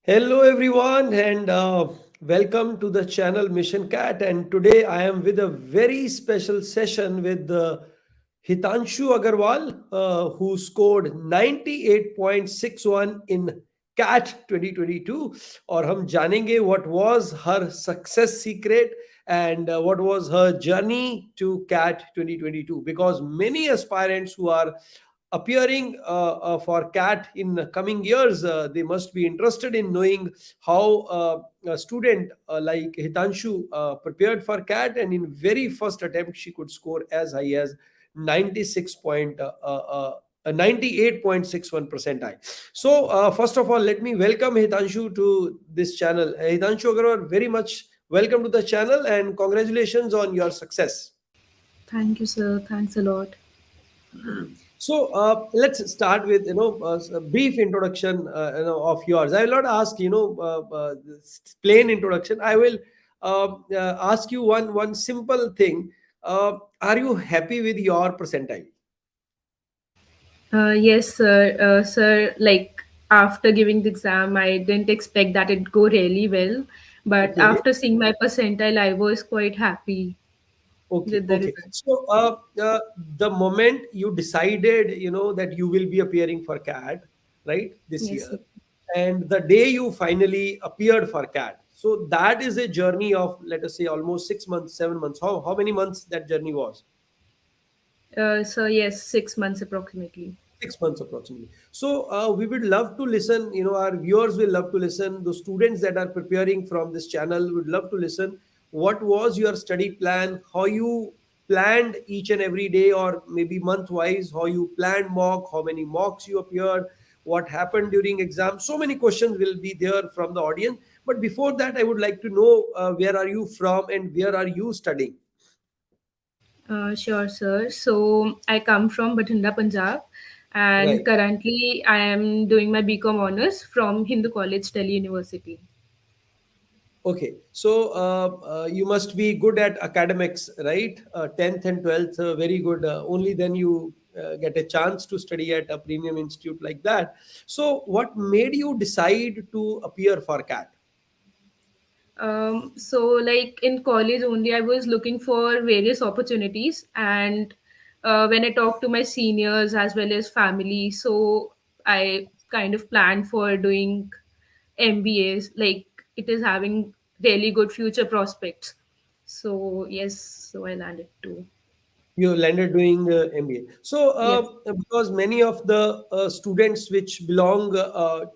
Hello, everyone, and welcome to the channel Mission Cat. And today I am with a very special session with Hitanshu Aggarwal, who scored 98.61 in CAT 2022. और हम जानेंगे what was her success secret and what was her journey to CAT 2022. Because many aspirants who are appearing for CAT in coming years, they must be interested in knowing how a student like Hitanshu prepared for CAT, and in very first attempt she could score as high as 96 point. 98.61 percentile. So, first of all, let me welcome Hitanshu to this channel. Hitanshu Aggarwal, very much welcome to the channel and congratulations on your success. Thank you, sir. Thanks a lot. So let's start with a brief introduction of yours. I will not ask plain introduction. I will ask you one simple thing. Are you happy with your percentile? Yes, sir. Sir, like after giving the exam, I didn't expect that it go really well, but Okay. after seeing my percentile, I was quite happy Okay, with the okay. result. So, the moment you decided, that you will be appearing for CAT, right, this Yes, year, sir. and the day you finally appeared for CAT, so that is a journey of, let us say, almost 6 months, 7 months. How many months that journey was? So yes, 6 months approximately. 6 months approximately. So, we would love to listen. Our viewers will love to listen. The students that are preparing from this channel would love to listen. What was your study plan? How you planned each and every day, or maybe month wise? How you planned mock? How many mocks you appeared? What happened during exam? So many questions will be there from the audience. But before that, I would like to know where are you from and where are you studying? Sure, sir. So I come from Bathinda, Punjab, and Right. currently I am doing my BCom honors from Hindu College, Delhi University. Okay, so you must be good at academics, right? 10th and 12th, very good. Only then you get a chance to study at a premium institute like that. So, what made you decide to appear for CAT? So like in college only, I was looking for various opportunities, and when I talked to my seniors as well as family, so I kind of planned for doing MBAs. Like it is having really good future prospects. So yes, so I landed too. You landed doing MBA. So, Yes. because many of the students which belong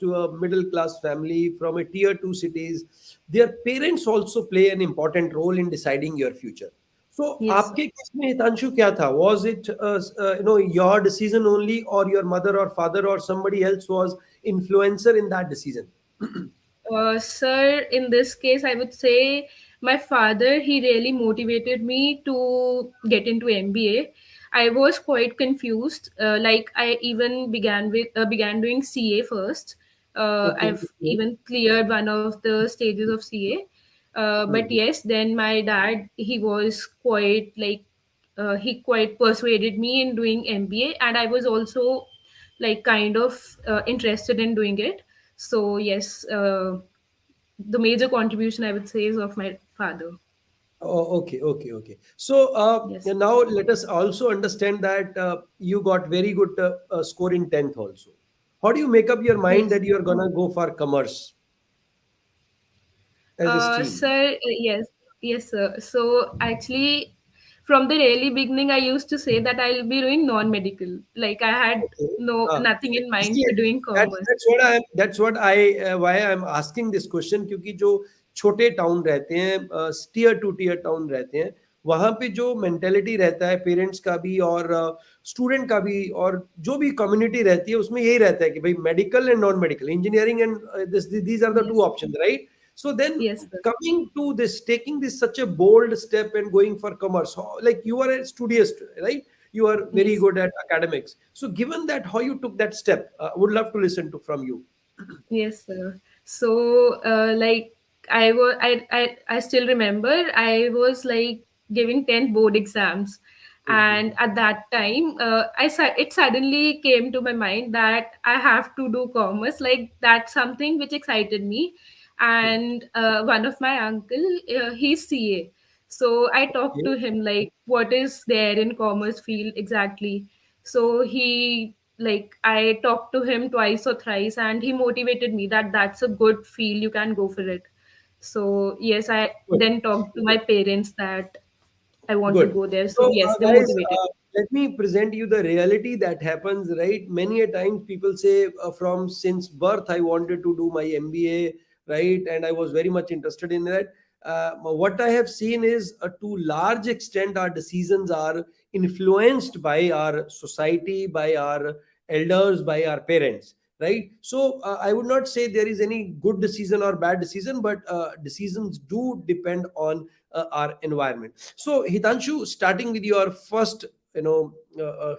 to a middle class family from a tier two cities, their parents also play an important role in deciding your future. So, Yes. आपके case में हितांशु क्या था? Was it your decision only, or your mother or father or somebody else was influencer in that decision? Sir, in this case, I would say my father, he really motivated me to get into MBA. I was quite confused. Like I even began doing CA first. Okay. I've even cleared one of the stages of CA. But Mhm. yes, then my dad, he was quite like he quite persuaded me in doing MBA, and I was also like kind of interested in doing it. So yes, the major contribution I would say is of my father. Oh, okay, okay, okay. So Yes. now let us also understand that you got very good score in 10th also. How do you make up your mind Yes. that you are gonna go for commerce as a stream? Sir, yes, yes, sir. So actually, from the really beginning, I used to say that I'll be doing non-medical. Like I had Okay. no nothing in mind See, for doing that's commerce. that's what I why I'm asking this question, क्योंकि जो छोटे town रहते हैं, tier two tier town रहते हैं, वहां पे जो मेंटेलिटी रहता है पेरेंट्स का भी और स्टूडेंट का भी, और जो भी कम्युनिटी रहती है उसमें यही रहता है कि भाई medical and non medical engineering and these are the two Yes, options, right? So then, yes, sir. coming to this, taking this such a bold step and going for commerce, like you are a studious, right? You are very Yes, good at academics. So, given that, how you took that step, would love to listen to from you. yes, sir. So, like I still remember I was like giving 10 board exams, And at that time, it suddenly came to my mind that I have to do commerce. Like, that's something which excited me. And one of my uncle, he's CA, so I talked Okay. to him like what is there in commerce field exactly. So he, like, I talked to him twice or thrice, and he motivated me that that's a good field, you can go for it. So yes, I Good. then talked to my parents that I want to Good. go there. So, So yes, they guys, motivated. let me present you the reality that happens, right? Many a times people say, from since birth, I wanted to do my MBA, right? And I was very much interested in that. What I have seen is, to large extent, our decisions are influenced by our society, by our elders, by our parents, right? So, I would not say there is any good decision or bad decision, but decisions do depend on our environment. So, Hitanshu, starting with your first,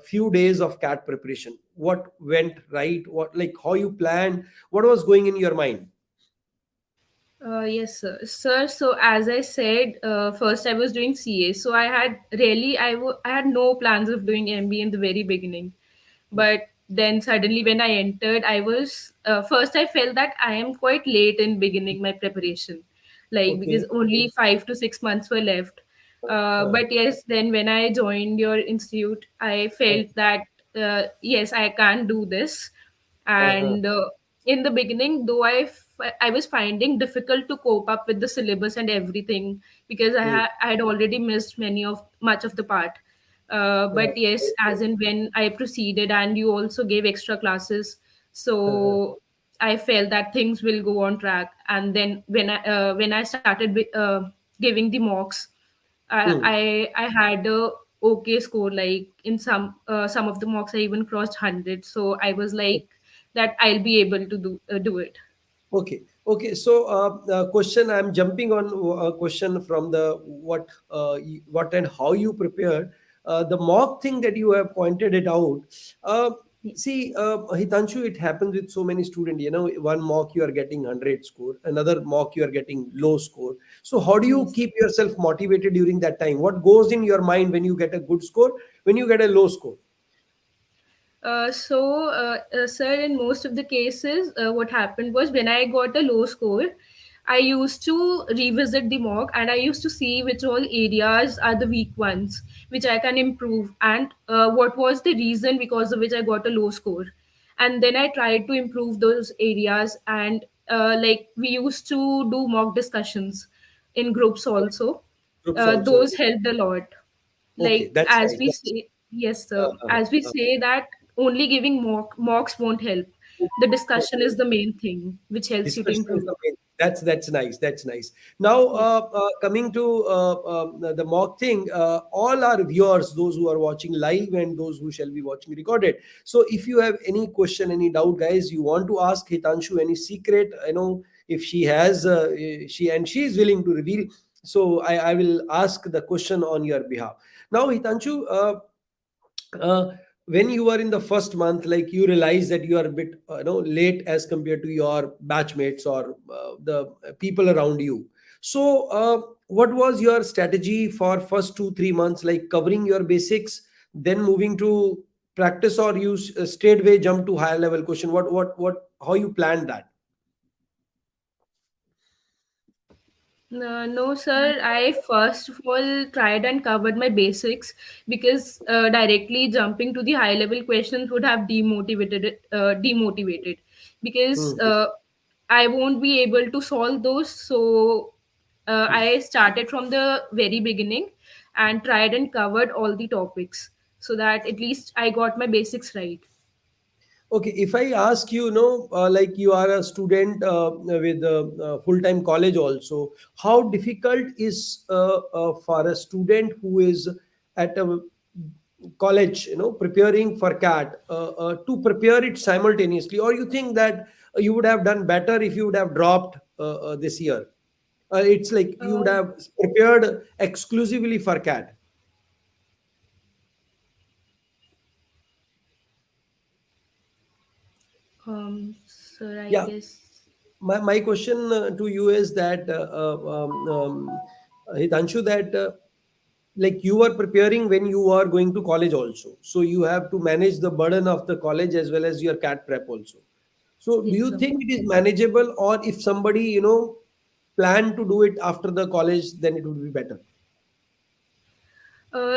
few days of CAT preparation, what went right? What, like, how you planned? What was going in your mind? Yes, sir. Sir, so as I said, first I was doing CA. So I had really, I had no plans of doing MBA in the very beginning. But then suddenly when I entered, I was, first I felt that I am quite late in beginning my preparation. Like, because Okay. only 5 to 6 months were left. Uh, But yes, then when I joined your institute, I uh, felt that, yes, I can do this. uh, And in the beginning, though I was finding difficult to cope up with the syllabus and everything, because uh, I had already missed much of the part. But yes, as in when I proceeded and you also gave extra classes, uh, so I felt that things will go on track. And then when I started giving the mocks, hmm. I had a okay score. Like in some of the mocks, I even crossed 100. So I was like that I'll be able to do it. Okay, okay. So, question. I'm jumping on a question from the what and how you prepared. The mock thing that you have pointed it out. Uh, See, Hitanshu, it happens with so many students. One mock you are getting 100 score, another mock you are getting low score. So, how do you Yes. keep yourself motivated during that time? What goes in your mind when you get a good score, when you get a low score? Sir, in most of the cases, what happened was when I got a low score, I used to revisit the mock and I used to see which all areas are the weak ones, which I can improve, and what was the reason because of which I got a low score. And then I tried to improve those areas. And like, we used to do mock discussions in groups also. Groups also. Those helped a lot. Okay, Like, that's as nice. we say, yes, sir, as we Uh, say that only giving mocks won't help. The discussion okay. is the main thing which helps you to Discussion is improve. the main. That's nice. That's nice. Now, Yes. coming to the mock thing, all our viewers, those who are watching live and those who shall be watching recorded. So, if you have any question, any doubt, guys, you want to ask Hitanshu any secret, if she has, she is willing to reveal. So, I will ask the question on your behalf. Now, Hitanshu. Uh, when you are in the first month, like, you realize that you are a bit late as compared to your batchmates or the people around you. So, what was your strategy for first 2 3 months, like covering your basics, then moving to practice, or you straightway jump to higher level question? What how you planned that? No, sir. I first of all tried and covered my basics, because directly jumping to the high level questions would have demotivated, because Hmm. I won't be able to solve those. So I started from the very beginning and tried and covered all the topics, so that at least I got my basics right. Okay, if I ask you, like, you are a student with full-time college also, how difficult is for a student who is at a college, preparing for CAT, to prepare it simultaneously, or you think that you would have done better if you would have dropped this year? It's like you would Uh, have prepared exclusively for CAT. sir, I Yeah. guess. My question to you is that, Hitanshu, that like you are preparing when you are going to college also, so you have to manage the burden of the college as well as your cat prep also. So do Yes, you sir. think it is manageable, or if somebody plan to do it after the college, then it would be better?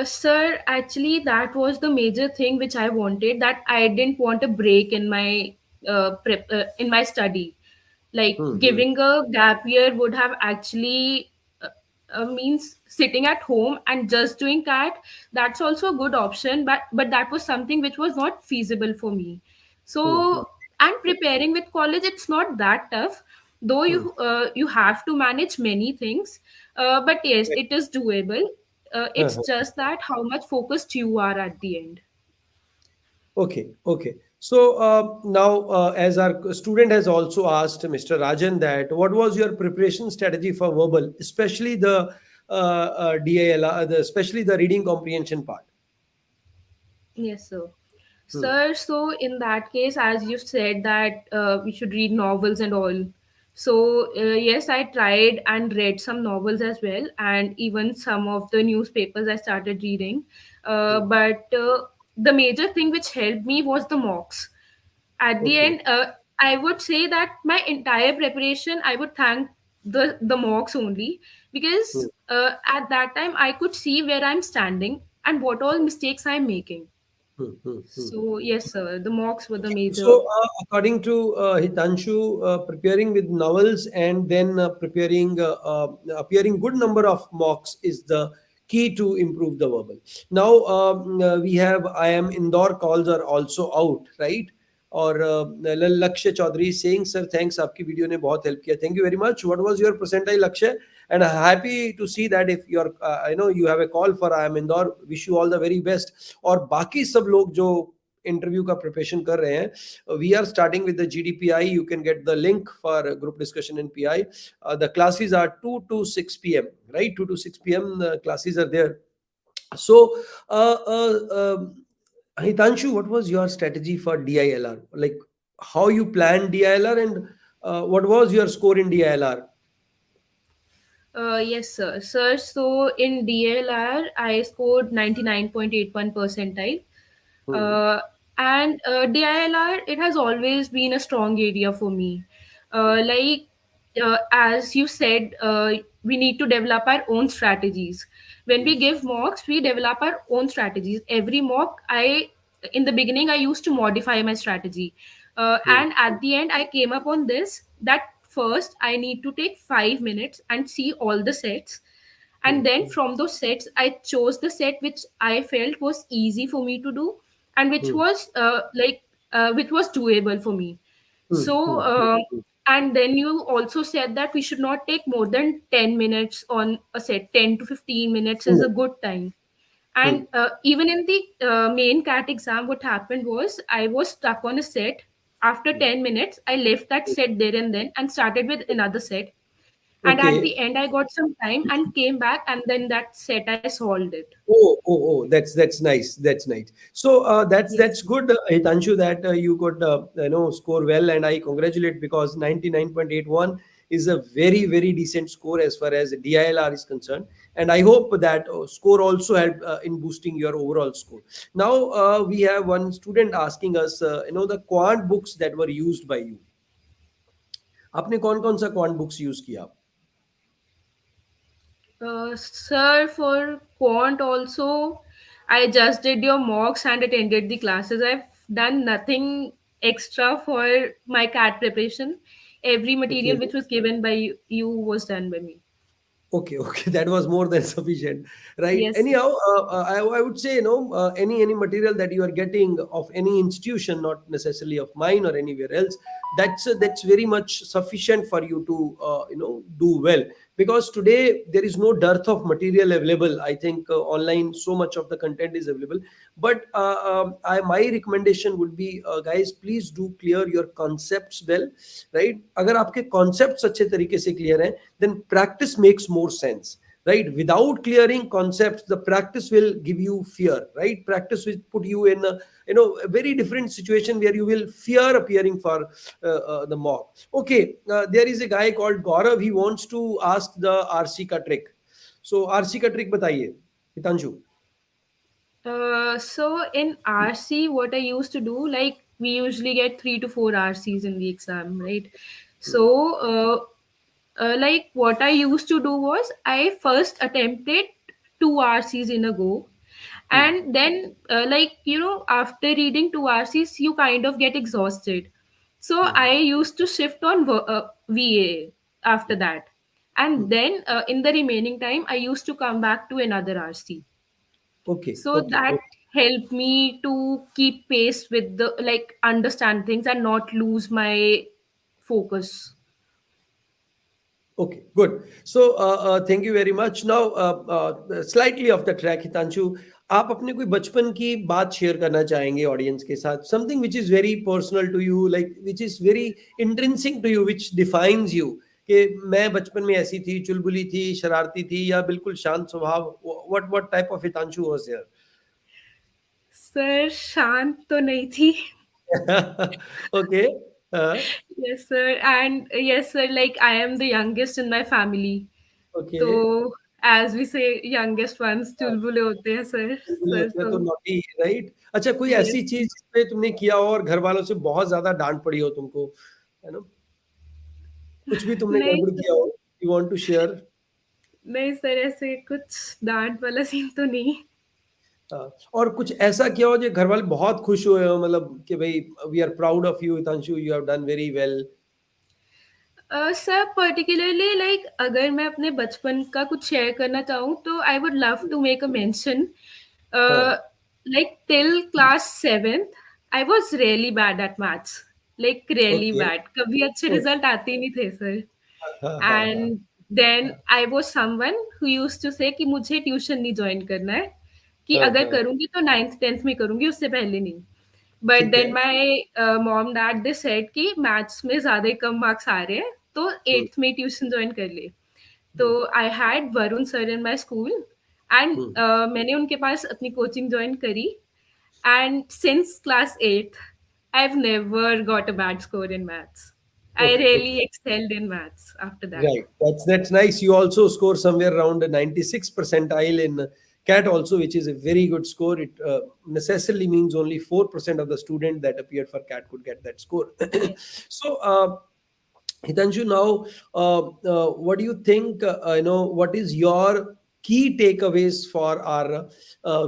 Sir, actually, that was the major thing which I wanted. That I didn't want a break in my in my study. Like Hmm. giving a gap year would have actually means sitting at home and just doing CAT. That's also a good option, but that was something which was not feasible for me. Hmm. Hmm. So, and preparing with college, it's not that tough. Though Hmm. you have to manage many things, but yes, Right. it is doable. It's Uh-huh. just that how much focused you are at the end. Okay, okay. So now, as our student has also asked Mr. Rajan, that what was your preparation strategy for verbal, especially the DIL, especially the reading comprehension part? Yes, sir. Hmm. Sir, so in that case, as you said that we should read novels and all. So yes, I tried and read some novels as well, and even some of the newspapers I started reading. Hmm. But the major thing which helped me was the mocks. At the Okay. end, I would say that my entire preparation, I would thank the mocks only, Hmm. because at that time I could see where I'm standing and what all mistakes I'm making. Hmm. Hmm. Hmm. So yes, sir, the mocks were the So, major. according to Hitanshu, preparing with novels and then preparing appearing good number of mocks is the key to improve the verbal. Now we have IIM Indore calls are also out, right? और लक्ष्य Chaudhary saying sir thanks आपकी video ने बहुत help किया, thank you very much. What was your percentile लक्ष्य? And happy to see that if you're I know you have a call for IIM Indore, wish you all the very best. और बाकी सब लोग जो interview का preparation कर रहे हैं, we are starting with the GDPI, you can get the link for group discussion in PI. The classes are 2 to 6 p.m., right? 2 to 6 p.m. Classes are there. So uh, uh, um, Hitanshu, what was your strategy for DILR? Like how you planned DILR, and what was your score in DILR? Yes, sir. Sir, so in DLR, I scored 99.81 percentile. Hmm. Uh, and DILR, it has always been a strong area for me. As you said, we need to develop our own strategies. When Hmm. we give mocks, we develop our own strategies. Every mock, in the beginning, I used to modify my strategy. Hmm. And at the end, I came up on this that first I need to take 5 minutes and see all the sets, Hmm. and then Hmm. from those sets I chose the set which I felt was easy for me to do, and which Hmm. was which was doable for me. Hmm. So Hmm. Hmm. and then you also said that we should not take more than 10 minutes on a set. 10 to 15 minutes is Hmm. a good time. Hmm. And even in the main cat exam, what happened was I was stuck on a set. After Hmm. 10 minutes I left that set there and then and started with another set, and at Okay. the end I got some time and came back, and then that set I solved it. Oh, that's nice. That's nice. So Yes. that's good, Hitanshu, that you could score well, and I congratulate, because 99.81 is a very decent score as far as DILR is concerned, and I hope that score also helped in boosting your overall score. Now we have one student asking us, the quant books that were used by you. आपने कौन कौन सा quant books use किया? Sir, for quant also, I just did your mocks and attended the classes. I've done nothing extra for my CAT preparation. Every Okay. material which was given by you was done by me. Okay, that was more than sufficient, right? Yes, sir. Anyhow, I would say, any material that you are getting of any institution, not necessarily of mine or anywhere else, that's very much sufficient for you to do well, because today there is no dearth of material available. I think online so much of the content is available, but my recommendation would be, guys, please do clear your concepts well, right? अगर आपके concepts अच्छे तरीके से clear हैं, then practice makes more sense, right? Without clearing concepts, the practice will give you fear, right? Practice will put you in a very different situation where you will fear appearing for the mock. Okay, there is a guy called Gaurav. He wants to ask the RC ka trick. So RC ka trick बताइए. Hitanshu? So in RC, what I used to do, like we usually get 3 to 4 RCs in the exam, right? Hmm, Like what I used to do was I first attempted 2 RCs in a go, hmm, and then after reading 2 RCs, you kind of get exhausted. So hmm, I used to shift on VA after that, and hmm. then in the remaining time, I used to come back to another RC. Okay, So okay, that okay. helped me to keep pace with the, like, understand things and not lose my focus. Okay, good. So, thank you very much. Now, slightly off the track, Hitanshu, आप अपने कोई बचपन की बात share करना चाहेंगे audience के साथ, something which is very personal to you, like which is very intrinsic to you, which defines you, कि मैं बचपन में ऐसी थी, चुलबुली थी, शरारती थी, या बिल्कुल शांत स्वभाव. What type of Hitanshu was sir शांत तो नहीं थी. There? Okay. Yes sir, and yes sir, like I am the youngest in my family. Okay. तो as we say, youngest ones चुलबुले होते हैं सर. चुलबुले सर होते हैं तो तो नॉटी, राइट? अच्छा, कोई yes. ऐसी चीज़ जिसपे तुमने किया हो और घर वालों से बहुत ज़्यादा डाँट पड़ी हो तुमको, है ना? कुछ भी तुमने नहीं गड़बड़ किया सर, हो, यू वांट टू शेयर? नहीं सर, ऐसे कुछ डांट वाला सीन तो नहीं. और कुछ ऐसा किया हो जो घर वाले बहुत खुश हुए हो, मतलब कि भई we are proud of you Hitanshu, you have done very well. Sir particularly, like अगर मैं अपने बचपन का कुछ शेयर करना चाहूँ तो I would love to make a mention. हाँ, like till class 7th I was really bad at maths. Like really okay. Bad, कभी अच्छे ओके. रिजल्ट आते ही नहीं थे सर. हाँ, हाँ, हाँ, एंड देन हाँ, I was someone who used to say कि मुझे ट्यूशन नहीं ज्वाइन करना है, कि हाँ, अगर हाँ, करूँगी तो 9th 10th में करूँगी, उससे पहले नहीं. बट ठीक है. Then my mom dad they said कि मैथ्स में ज़्यादा ही कम मार्क्स आ रहे हैं, तो हुँ, 8th में ट्यूशन जॉइन कर ले. तो hmm, I had Varun sir in my school, and hmm. मैंने उनके पास अपनी कोचिंग जॉइन करी. And since class 8th I have never got a bad score in maths. I okay, really okay. Excelled in maths after that. Right. That's nice. You also score somewhere around a 96 percentile in CAT also, which is a very good score. It necessarily means only 4% of the student that appeared for CAT could get that score. Yes. So, Hitanshu, now, what do you think? What is your key takeaways for our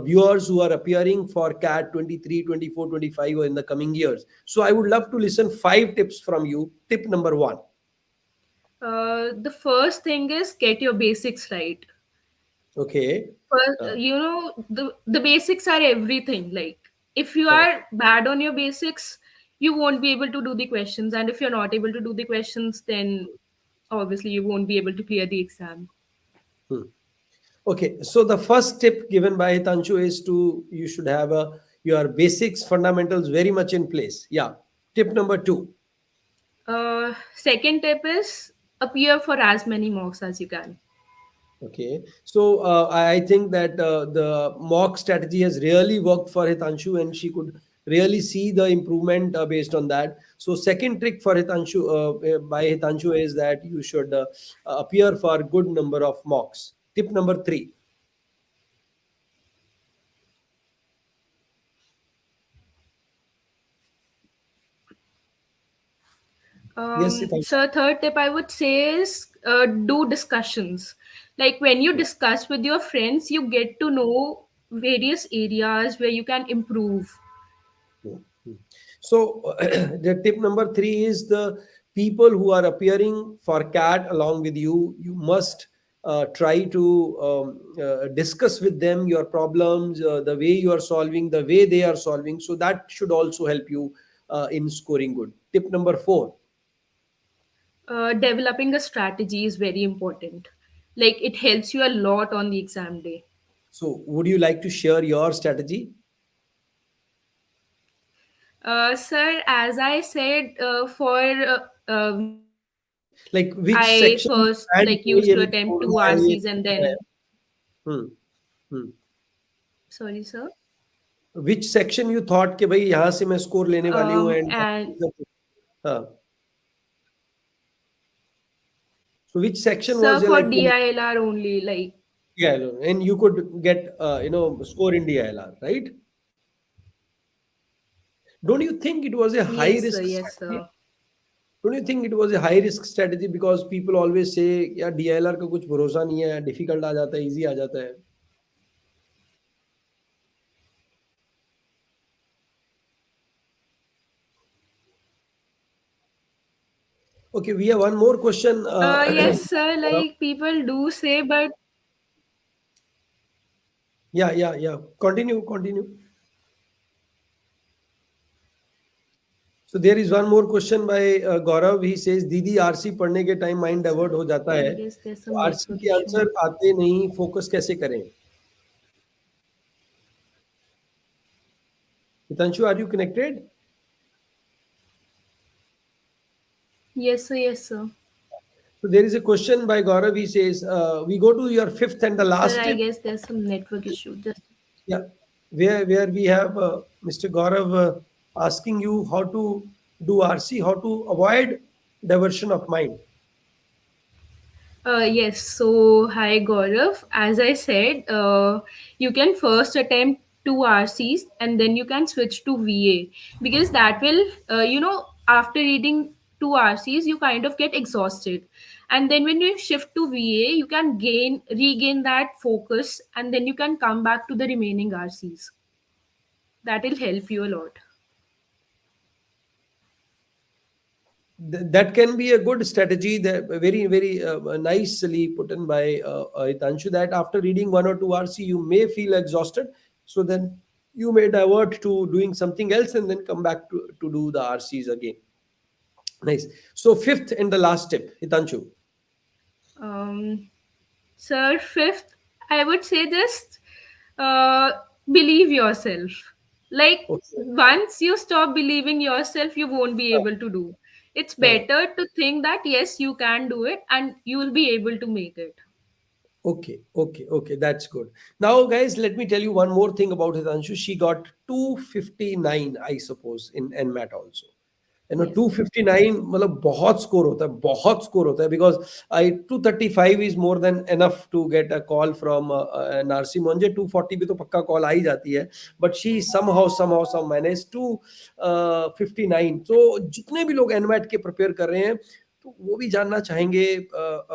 viewers who are appearing for CAT 23, 24, 25, or in the coming years? So, I would love to listen 5 tips from you. Tip number one. The first thing is get your basics right. Okay. First, Uh, the basics are everything. Like if you Correct. are bad on your basics, you won't be able to do the questions, and if you're not able to do the questions, then obviously you won't be able to clear the exam. Hmm. Okay, so the first tip given by Hitanshu is to you should have your basics fundamentals very much in place. Yeah. Tip number two. Second tip is appear for as many mocks as you can. Okay, so I think that the mock strategy has really worked for Hitanshu, and she could really see the improvement based on that. So second trick for Hitanshu by Hitanshu is that you should appear for good number of mocks. Tip number three. Yes, Hitanshu. So third tip I would say is do discussions. Like when you discuss with your friends, you get to know various areas where you can improve. Mhm. So, the tip number three is the people who are appearing for CAT along with you, you must try to discuss with them your problems, the way you are solving, the way they are solving. So, that should also help you in scoring good. Tip number four. Developing a strategy is very important. Like it helps you a lot on the exam day. So, would you like to share your strategy? Sir, as I said, for VA, Like which I section you first planned like कि used ये to attempt two छोड़ना है, ये RCs and सीखना है? then, Hmm. Hmm. sorry, sir. Which section you thought कि भाई यहाँ से मैं स्कोर लेने वाली हूँ and And हाँ. So which section sir, was your for like DILR only, like DILR, and you could get score in DILR, right? Don't you think it was a high Yes, sir. risk Yes, strategy? sir. Don't you think it was a high risk strategy because people always say यार DILR का कुछ भरोसा नहीं है, difficult आ जाता है, easy आ जाता है. Okay, we have one more question. Yes, sir. Like people do say, but Yeah. Continue. So there is one more question by Gaurav. He says, दीदी आरसी पढ़ने के टाइम माइंड डाइवर्ट हो जाता I है, guess there's तो some RC network के issue. Answer आते नहीं, फोकस कैसे करें? Hitanshu, are you connected? Yes, sir. Yes, sir. So there is a question by Gaurav. He says, we go to your fifth and the Sir, last I tip. guess there's some network issue. Just Yeah, where we have Mr. Gaurav asking you how to do RC, how to avoid diversion of mind. Yes, so hi Gaurav. As I said, you can first attempt two RCs and then you can switch to VA because that will, after reading two RCs, you kind of get exhausted. And then when you shift to VA, you can regain that focus and then you can come back to the remaining RCs. That will help you a lot. That can be a good strategy. That very nicely put in by Hitanshu. That after reading one or two RC, you may feel exhausted. So then you may divert to doing something else and then come back to do the RCs again. Nice. So fifth and the last tip, Hitanshu. Um, Sir, fifth, I would say just uh, believe yourself. Like, Okay. once you stop believing yourself, you won't be Uh, able to do. It's uh, better to think that yes, you can do it and you will be able to make it. Okay. That's good. Now, guys, let me tell you one more thing about Hitanshu. She got 259, I suppose, in NMAT also. Yes, sir. 259 मतलब बहुत score होता है because I 235 is more than enough to get a call from an RC मुझे 240 भी तो पक्का call आ ही जाती है, but she somehow managed to 59. तो जितने भी लोग NMAT के प्रिपेयर कर रहे हैं तो वो भी जानना चाहेंगे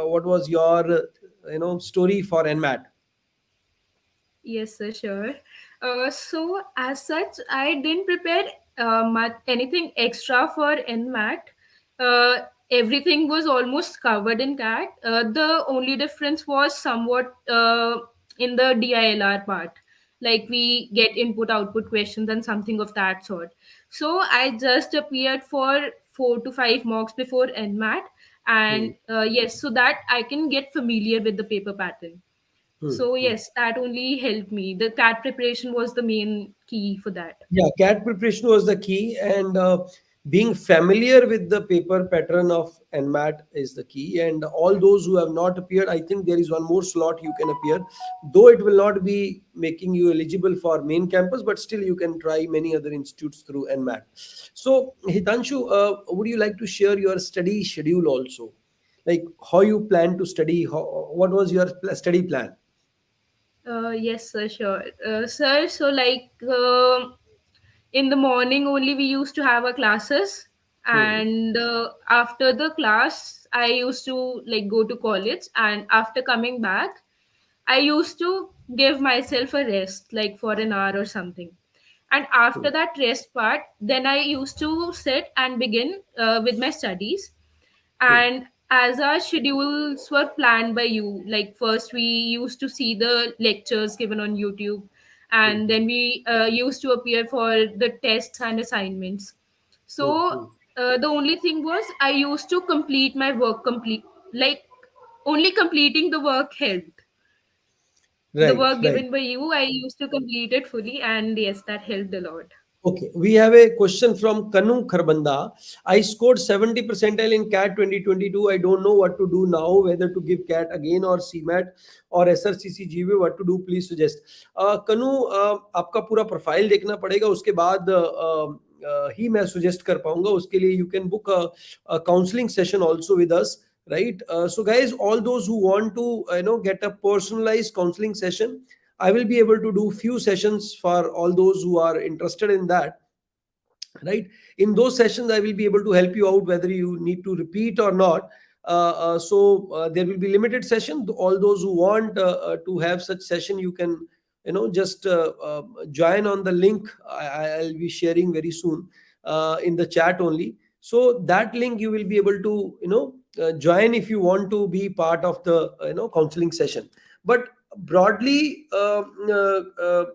what was your story for NMAT. Yes, sir, sure. So, as such, I didn't prepare anything extra for NMAT. Everything was almost covered in CAT. The only difference was somewhat in the DILR part. Like we get input output questions and something of that sort. So, I just appeared for 4 to 5 mocks before NMAT. Hmm. And yes, so that I can get familiar with the paper pattern. So Hmm. yes, that only helped me. The CAT preparation was the main key for that. Yeah, CAT preparation was the key, and being familiar with the paper pattern of NMAT is the key. And all those who have not appeared, I think there is one more slot you can appear, though it will not be making you eligible for main campus, but still you can try many other institutes through NMAT. So, Hitanshu, would you like to share your study schedule also? Like how you plan to study? What was your study plan? Yes, sir, sure. Sir, so like in the morning only we used to have our classes, Hmm. and after the class I used to like go to college, and after coming back I used to give myself a rest like for an hour or something. And Hmm. after that rest part, then I used to sit and begin with my studies. Hmm. And as our schedules were planned by you, like first we used to see the lectures given on YouTube, and Hmm. then we used to appear for the tests and assignments. Hmm. So Hmm. the only thing was I used to complete my work complete, like only completing the work helped. The Right, work right. given by you, I used to complete it fully, and yes, that helped a lot. Okay, we have a question from Kanu Kharbanda. I scored 70 percentile in CAT 2022. I don't know what to do now, whether to give CAT again or CMAT or SRCC GV. What to do? Please suggest. Kanu, आपका पूरा profile देखना पड़ेगा. उसके बाद ही मैं suggest कर पाऊंगा. उसके लिए you can book a counseling session also with us. right? So guys, all those who want to get a personalized counseling session, I will be able to do few sessions for all those who are interested in that, right? In those sessions I will be able to help you out whether you need to repeat or not. There will be limited session. All those who want to have such session, you can just join on the link. I'll be sharing very soon in the chat only. So that link you will be able to join if you want to be part of the counseling session. But broadly, uh, uh,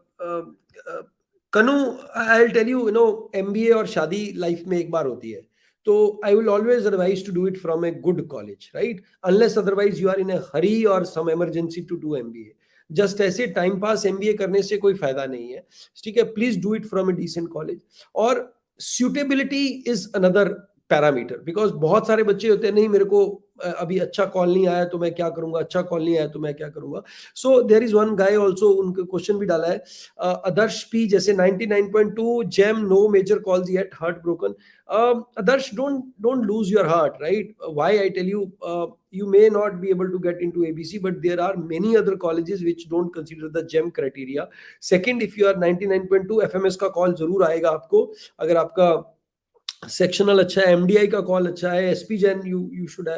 Kanu, I will tell you, MBA और शादी life में एक बार होती है. तो I will always advise to do it from a good college, right? Unless otherwise you are in a hurry और some emergency to do MBA. Just ऐसे टाइम पास एमबीए करने से कोई फायदा नहीं है, ठीक है? Please do it from a decent college. और suitability is another parameter, because बहुत सारे बच्चे होते हैं, नहीं मेरे को अभी अच्छा कॉल नहीं आया तो मैं क्या करूंगा, अच्छा कॉल नहीं आया तो मैं क्या करूंगा. So there is one guy also, उनका क्वेश्चन भी डाला है, आदर्श पी जैसे 99.2 gem, no major calls yet, heartbroken. Adarsh, don't lose your heart, right? Why I tell you, you may not be able to get into ABC, but there are many other colleges which don't consider the gem criteria. Second, if you are 99.2, FMS का call जरूर आएगा आपको. अगर आपका sectional अच्छा है, MDI का call अच्छा है, SP Jain, you should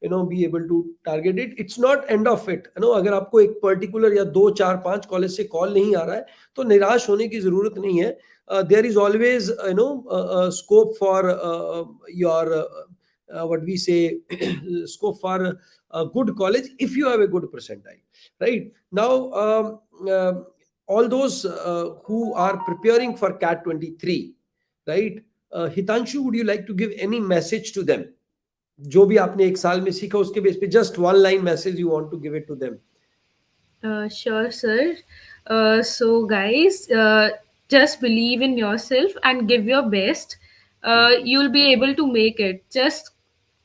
be able to target it. It's not end of it. अगर आपको एक पर्टिकुलर या 2 4 5 कॉलेज से कॉल नहीं आ रहा है तो निराश होने की जरूरत नहीं है. There is always scope for your what we say scope for a good college if you have a good percentile, right? Now all those who are preparing for CAT 23, right? Hitanshu, would you like to give any message to them? जो भी आपने एक साल में सीखा उसके base पे, just one line message you want to give it to them. Sure, sir. So, guys, just believe in yourself and give your best. You'll be able to make it. Just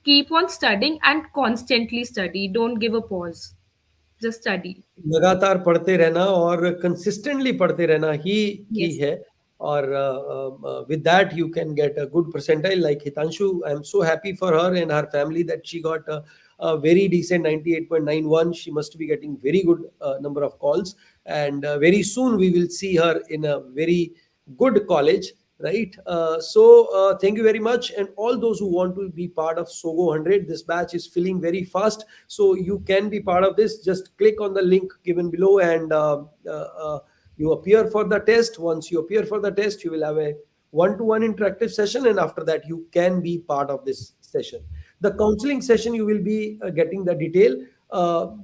keep on studying and constantly study. Don't give a pause. Just study. लगातार पढ़ते रहना और consistently पढ़ते रहना ही की Yes. है. और with that you can get a good percentile like Hitanshu. I am so happy for her and her family that she got a very decent 98.91. She must be getting very good number of calls, and very soon we will see her in a very good college, right? Thank you very much. And all those who want to be part of SoGo 100, this batch is filling very fast, so you can be part of this. Just click on the link given below and you appear for the test. Once you appear for the test, you will have a one-to-one interactive session, and after that you can be part of this session. The counseling session, you will be getting the detail.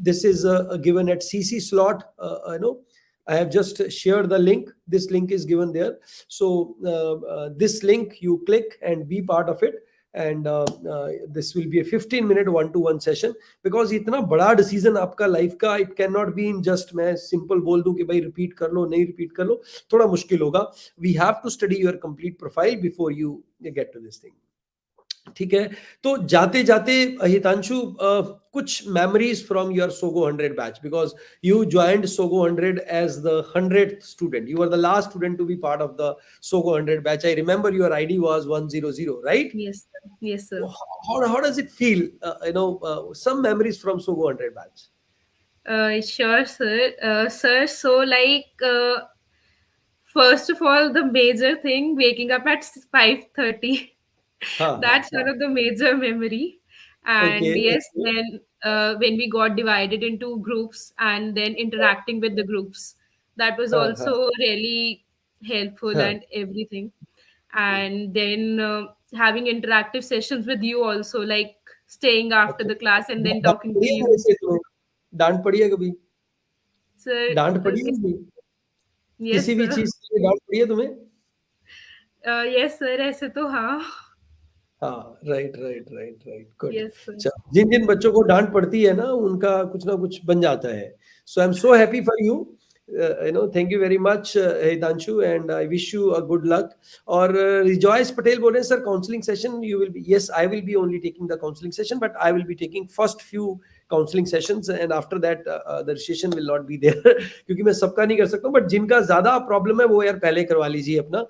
This is given at CC slot. I have just shared the link. This link is given there. So this link you click and be part of it. And this will be a 15-minute one-to-one session, because इतना बड़ा decision आपका life का, it can not be in just मैं simple बोल दूं कि भाई repeat कर लो, नहीं रिपीट कर लो, थोड़ा मुश्किल होगा. We have to study your complete profile before you get to this thing. ठीक है? तो जाते जाते हितांशु, कुछ memories from your SoGo 100 batch, because you joined SoGo 100 as the 100th student. You are the last student to be part of the SoGo 100 batch. I remember your ID was 100, right? Yes, sir. Yes, sir. How does it feel? Some memories from SoGo 100 batch. Sure, sir. Sir, so like, first of all, the major thing, waking up at 5:30. That's one of the major memory. And Okay. yes, when we got divided into groups and then interacting with the groups, that was also really helpful and everything. And then having interactive sessions with you also, like staying after the class and then talking to you. डांट पड़ी है कभी? Sir, डांट पड़ी है कभी? yes, किसी भी sir. चीज के लिए डांट पड़ी है तुम्हें? Yes, sir. ऐसे तो हाँ. हाँ, right right right right, good. Yes, sir. जिन जिन बच्चों को डांट पड़ती है ना, उनका कुछ ना कुछ बन जाता है. So I am so happy for you. Thank you very much, Hitanshu, and I wish you a good luck. Or Rejoice Patel बोल रहे हैं, sir counseling session you will be. Yes, I will be only taking the counseling session, but I will be taking first few counseling sessions, and after that the registration will not be there. क्योंकि मैं सबका नहीं कर सकता हूँ, but जिनका ज्यादा problem है वो यार पहले करवा लीजिए अपना,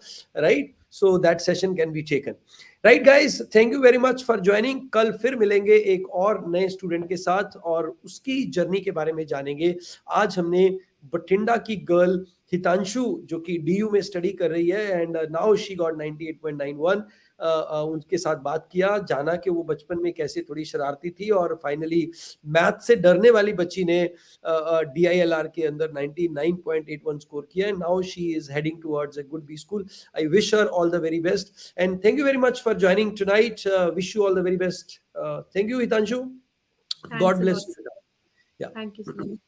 right? So that session can be taken. Right guys, thank you very much for joining. कल फिर मिलेंगे एक और नए स्टूडेंट के साथ और उसकी जर्नी के बारे में जानेंगे. आज हमने बठिंडा की गर्ल हितांशु, जो कि डीयू में स्टडी कर रही है एंड नाउ शी गॉट 98.91, उनके साथ बात किया, जाना कि वो बचपन में कैसे थोड़ी शरारती थी और फाइनली मैथ से डरने वाली बच्ची ने DILR के अंदर 99.81 स्कोर किया and now she is heading towards a good B school. I wish her all the very best. And thank you very much for joining tonight. Wish you all the very best. Thank you, Hitanshu. Thanks God a bless lot, you. sir. Yeah. Thank you so much.